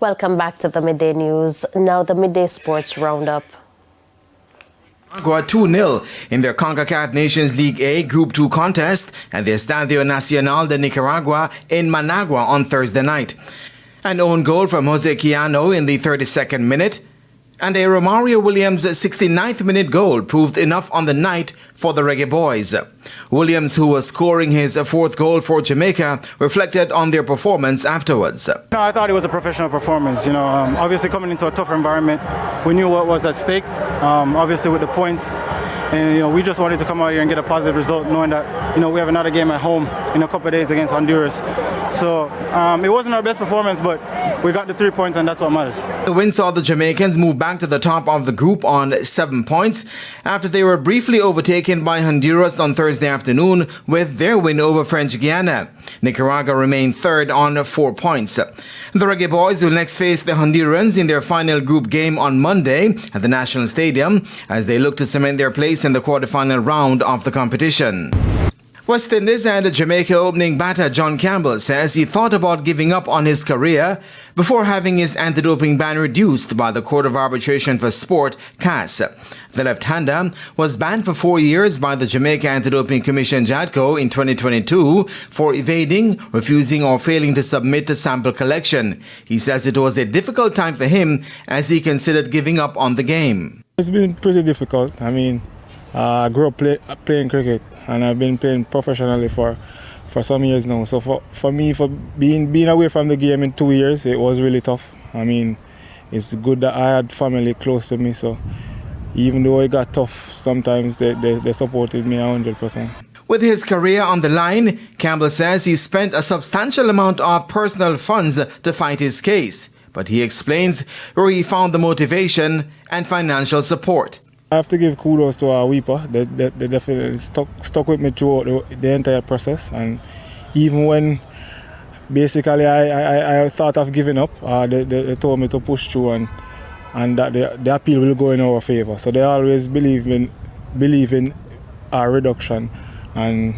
Welcome back to the Midday News. Now the Midday Sports Roundup. Nicaragua 2-0 in their CONCACAF Nations League A Group 2 contest at the Estadio Nacional de Nicaragua in Managua on Thursday night. An own goal from Jose Quijano in the 32nd minute and a Romario Williams' 69th minute goal proved enough on the night for the Reggae Boyz. Williams, who was scoring his fourth goal for Jamaica, reflected on their performance afterwards. I thought it was a professional performance. Obviously coming into a tough environment, we knew what was at stake. Obviously with the points, and we just wanted to come out here and get a positive result, knowing that we have another game at home in a couple of days against Honduras. So it wasn't our best performance, but we got the 3 points, and that's what matters. The win saw the Jamaicans move back to the top of the group on 7 points after they were briefly overtaken by Honduras on Thursday afternoon with their win over French Guiana. Nicaragua remained third on 4 points. The Reggae Boyz will next face the Hondurans in their final group game on Monday at the National Stadium as they look to cement their place in the quarterfinal round of the competition. West Indies and Jamaica opening batter John Campbell says he thought about giving up on his career before having his anti-doping ban reduced by the Court of Arbitration for Sport, CAS. The left-hander was banned for 4 years by the Jamaica Anti-Doping Commission JADCO in 2022 for evading, refusing or failing to submit to sample collection. He says it was a difficult time for him as he considered giving up on the game. It's been pretty difficult. I grew up playing cricket, and I've been playing professionally for some years now. So for me, being away from the game in 2 years, it was really tough. It's good that I had family close to me, so even though it got tough, sometimes they supported me 100%. With his career on the line, Campbell says he spent a substantial amount of personal funds to fight his case. But he explains where he found the motivation and financial support. I have to give kudos to our Weeper. They definitely stuck with me throughout the entire process. And even when basically I thought of giving up, they told me to push through and that the appeal will go in our favor. So they always believe in our reduction, and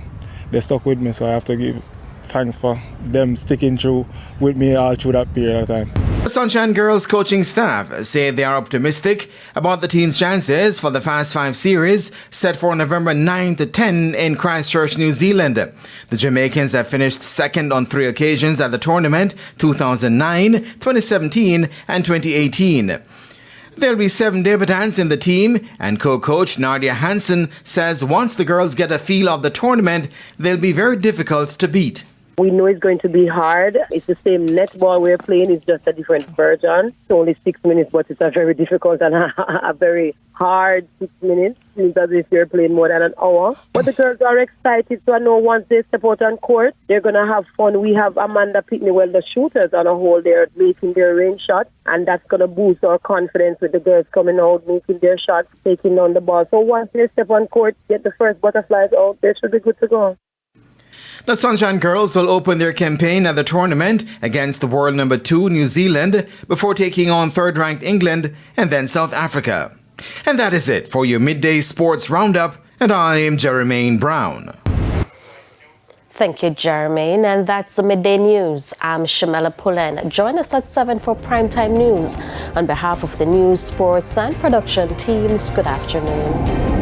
they stuck with me. So I have to give thanks for them sticking through with me all through that period of time. The Sunshine Girls coaching staff say they are optimistic about the team's chances for the Fast 5 series set for November 9 to 10 in Christchurch, New Zealand. The Jamaicans have finished second on 3 occasions at the tournament: 2009, 2017 and 2018. There'll be 7 debutants in the team, and co-coach Nadia Hansen says once the girls get a feel of the tournament, they'll be very difficult to beat. We know it's going to be hard. It's the same netball we're playing, it's just a different version. It's only 6 minutes, but it's a very difficult and a very hard 6 minutes. It's as if you're playing more than an hour. But the girls are excited, so I know once they step out on court, they're going to have fun. We have Amanda Pitney, the shooters on a whole, they're making their range shots, and that's going to boost our confidence with the girls coming out, making their shots, taking on the ball. So once they step on court, get the first butterflies out, they should be good to go. The Sunshine Girls will open their campaign at the tournament against the world number 2 New Zealand before taking on third-ranked England and then South Africa. And that is it for your Midday Sports Roundup, and I am Jermaine Brown. Thank you, Jermaine. And that's the Midday News. I'm Shamela Pullen. Join us at 7 for Primetime News. On behalf of the news, sports and production teams, good afternoon.